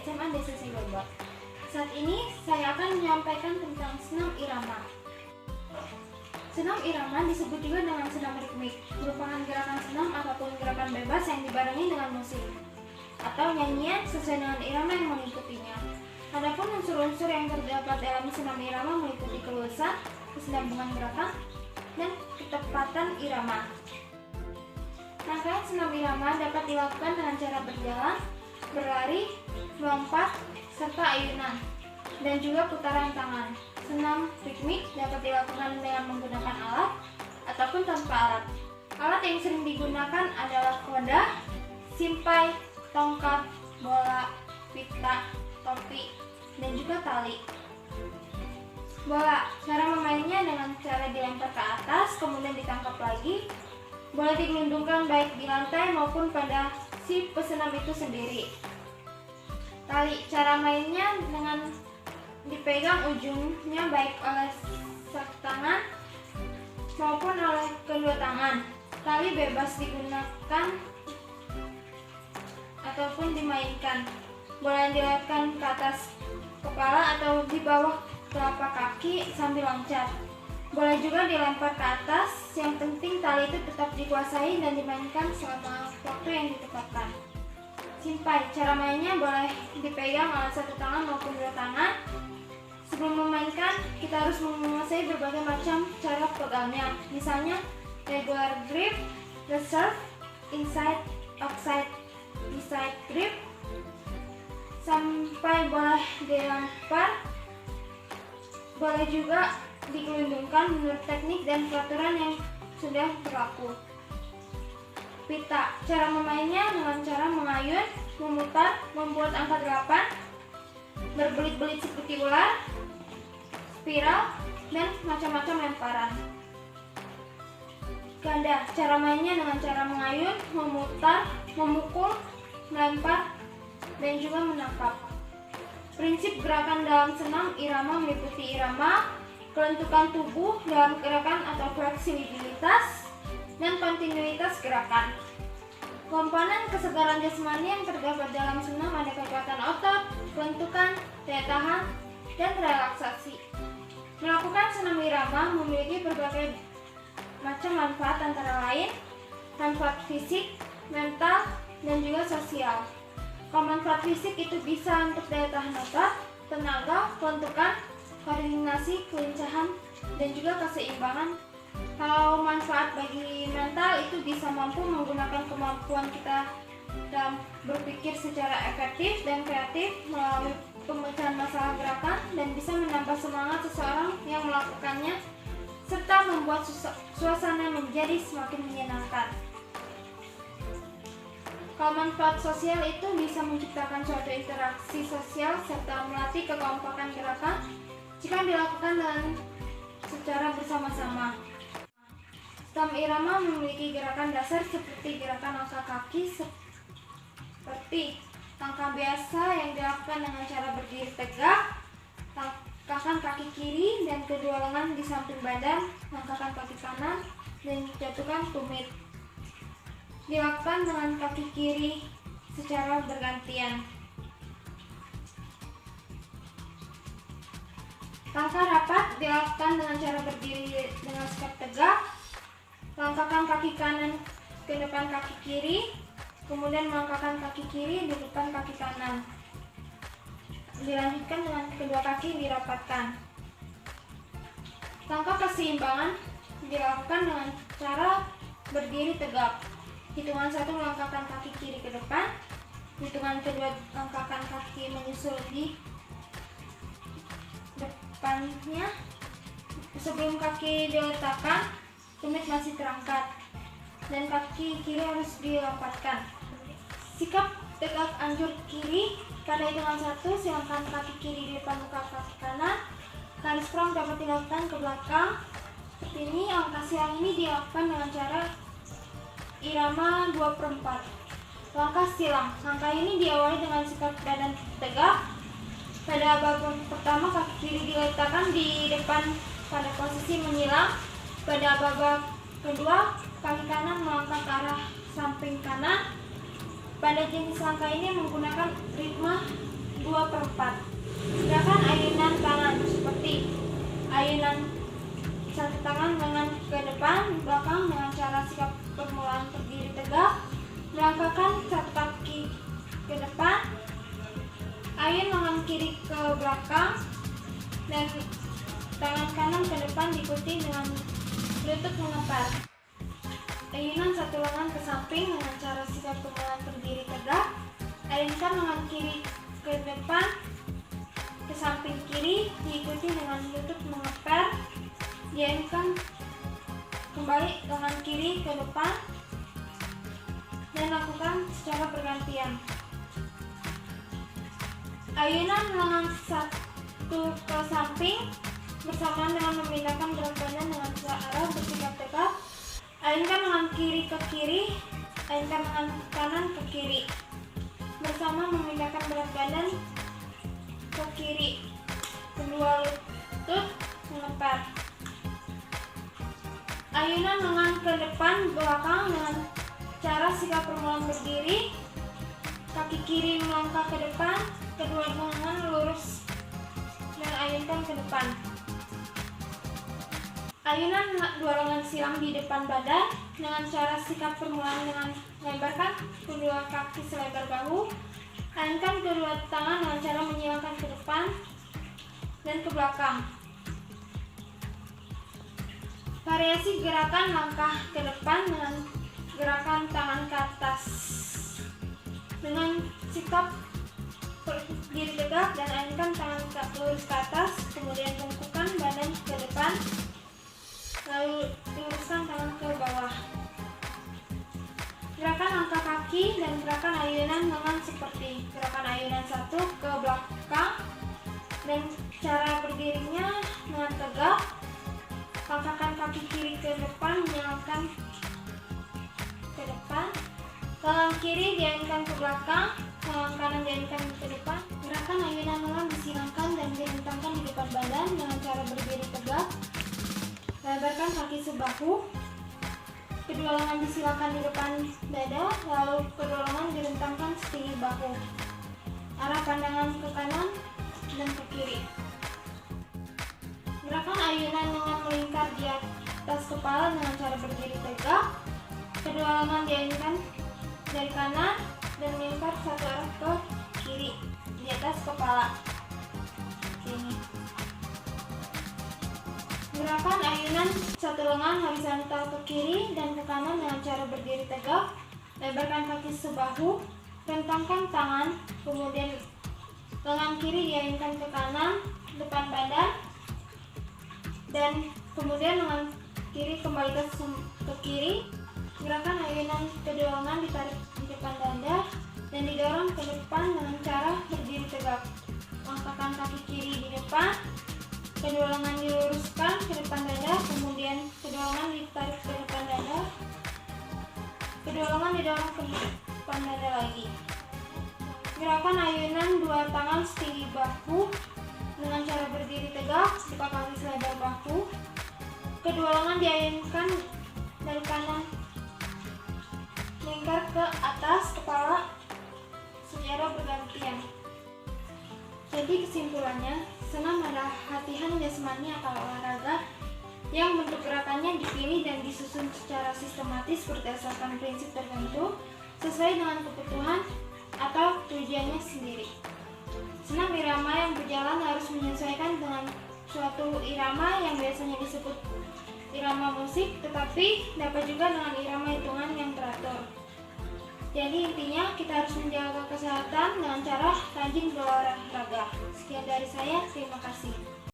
SMA Desa Sibolga. Saat ini saya akan menyampaikan tentang senam irama. Senam irama disebut juga dengan senam ritmik, merupakan gerakan senam ataupun gerakan bebas yang dibarengi dengan musik atau nyanyian sesuai dengan irama yang mengikutinya. Adapun unsur-unsur yang terdapat dalam senam irama meliputi keluasan, kesinambungan gerakan, dan ketepatan irama. Rangkaian senam irama dapat dilakukan dengan cara berjalan, berlari, melompat, serta ayunan, dan juga putaran tangan. Senam ritmik dapat dilakukan dengan menggunakan alat ataupun tanpa alat. Alat yang sering digunakan adalah koda, simpai, tongkat, bola, pita, topi, dan juga tali. Bola, cara memainnya dengan cara dilempar ke atas, kemudian ditangkap lagi. Boleh digelundungkan baik di lantai maupun pada si pesenam itu sendiri. Tali, cara mainnya dengan dipegang ujungnya baik oleh satu tangan maupun oleh kedua tangan. Tali bebas digunakan ataupun dimainkan. Boleh dilemparkan ke atas kepala atau di bawah telapak kaki sambil loncat. Boleh juga dilempar ke atas, yang penting tali itu tetap dikuasai dan dimainkan selama waktu yang ditetapkan. Simpai, cara mainnya boleh dipegang oleh satu tangan maupun dua tangan. Sebelum memainkan, kita harus menguasai berbagai macam cara pegangnya. Misalnya, regular grip, reserve, inside, outside, beside grip. Sampai boleh dilempar, boleh juga digelundungkan menurut teknik dan peraturan yang sudah berlaku. Pita, cara memainnya dengan cara mengayun, memutar, membuat angka 8, berbelit-belit seperti ular, spiral, dan macam-macam lemparan. Ganda, cara mainnya dengan cara mengayun, memutar, memukul, melempar, dan juga menangkap. Prinsip gerakan dalam senam irama meliputi irama, kelentukan tubuh dalam gerakan atau fleksibilitas, dan kontinuitas gerakan. Komponen kesegaran jasmani yang terdapat dalam senam ada kekuatan otot, kelentukan, daya tahan, dan relaksasi. Melakukan senam irama memiliki berbagai macam manfaat, antara lain manfaat fisik, mental, dan juga sosial. Kalau manfaat fisik itu bisa untuk daya tahan otot, tenaga, kelentukan, koordinasi, kelincahan, dan juga keseimbangan. Kalau manfaat bagi mental itu bisa mampu menggunakan kemampuan kita dalam berpikir secara efektif dan kreatif melalui pemecahan masalah gerakan, dan bisa menambah semangat seseorang yang melakukannya serta membuat suasana menjadi semakin menyenangkan. Kalau manfaat sosial itu bisa menciptakan suatu interaksi sosial serta melatih kekompakan gerakan jika dilakukan dengan secara bersama-sama. Senam irama memiliki gerakan dasar seperti gerakan langkah kaki, seperti langkah biasa yang dilakukan dengan cara berdiri tegak, langkahkan kaki kiri dan kedua lengan di samping badan, langkahkan kaki kanan, dan jatuhkan tumit. Dilakukan dengan kaki kiri secara bergantian. Langkah rapat dilakukan dengan cara berdiri dengan sikap tegak. Langkahkan kaki kanan ke depan kaki kiri, kemudian melangkahkan kaki kiri di depan kaki kanan. Dilanjutkan dengan kedua kaki dirapatkan. Langkah keseimbangan dilakukan dengan cara berdiri tegak. Hitungan 1 melangkahkan kaki kiri ke depan, hitungan kedua langkahkan kaki menyusul di depannya. Sebelum kaki diletakkan, tumit masih terangkat dan kaki kiri harus dilompatkan. Sikap tegak anjur kiri. Pada hitungan 1, silangkan kaki kiri di depan muka kaki kanan. Garis prong dapat dilakukan ke belakang. Seperti ini. Langkah silang ini dilakukan dengan cara irama 2/4. Langkah silang. Langkah ini diawali dengan sikap badan tegak. Pada babak pertama, kaki kiri diletakkan di depan pada posisi menyilang. Pada babak kedua, kaki kanan melangkah ke arah samping kanan. Pada jenis langkah ini menggunakan ritme 2/4. Gerakan ayunan tangan seperti ayunan satu tangan dengan ke depan, belakang dengan cara sikap permulaan berdiri tegak, melangkahkan satu kaki ke depan, ayun lengan kiri ke belakang, dan tangan kanan ke depan diikuti dengan lutut mengepal. Ayunan satu lengan ke samping dengan cara sikap permulaan berdiri tegak, ayunkan lengan kiri ke depan, ke samping kiri diikuti dengan lutut mengepal, diayunkan kembali lengan kiri ke depan dan lakukan secara bergantian. Ayunan lengan satu ke samping bersamaan dengan memindahkan berat badan dengan cara bersikap tegak. Ayunkan lengan kiri ke kiri, ayunkan lengan kanan ke kiri bersama memindahkan berat badan ke kiri. Kedua lutut mengepal. Ayunan lengan ke depan belakang dengan cara sikap permulaan berdiri, kaki kiri melangkah ke depan, kedua lengan lurus dan ayunkan ke depan. Ayunan dua lengan silang di depan badan dengan cara sikap permulaan dengan lebarkan kedua kaki selebar bahu, ayunkan kedua tangan dengan cara menyilangkan ke depan dan ke belakang. Variasi gerakan langkah ke depan dengan gerakan tangan ke atas dengan sikap berdiri tegak dan ayunkan tangan lurus ke atas, kemudian bungkukkan badan ke depan, lalu luruskan tangan ke bawah. Gerakan langkah kaki dan gerakan ayunan lengan seperti gerakan ayunan satu ke belakang dan cara berdirinya dengan tegak. Langkahkan kaki kiri ke depan, menyalangkan ke depan. Lengan kiri diayunkan ke belakang, lengan kanan diayunkan ke depan. Gerakan ayunan lengan disilangkan dan direntangkan di depan badan dengan cara berdiri tegak. Lebarkan kaki sebahu. Kedua lengan disilangkan di depan dada, lalu kedua lengan direntangkan setinggi bahu. Arah pandangan ke kanan dan ke kiri. Gerakan ayunan lengan melingkar di atas kepala dengan cara berdiri tegak. Kedua lengan diayunkan dari kanan dan melingkar satu arah ke kiri di atas kepala. Ini. Gerakan ayunan satu lengan horizontal ke kiri dan ke kanan dengan cara berdiri tegak. Lebarkan kaki sebahu, rentangkan tangan, kemudian lengan kiri diayunkan ke kanan, depan badan, dan kemudian lengan kiri kembali ke kiri. Gerakan ayunan kedua lengan ditarik di depan dada dan didorong ke depan dengan cara berdiri tegak. Langkahkan kaki kiri di depan, kedua lengan diluruskan ke depan dada, kemudian kedua lengan ditarik ke depan dada, kedua lengan didorong ke depan dada lagi. Gerakan ayunan dua tangan setinggi bahu dengan cara berdiri tegak, buka kaki selebar bahu. Kedua lengan diayunkan dari kanan melingkar ke atas kepala secara bergantian. Jadi kesimpulannya, senam adalah latihan jasmani atau olahraga yang bentuk gerakannya dipilih dan disusun secara sistematis berdasarkan prinsip tertentu sesuai dengan kebutuhan atau tujuannya sendiri. Senam irama yang berjalan harus menyesuaikan dengan suatu irama yang biasanya disebut irama musik, tetapi dapat juga dengan irama hitungan yang teratur. Jadi intinya kita harus menjaga kesehatan dengan cara rajin berolahraga. Sekian dari saya, terima kasih.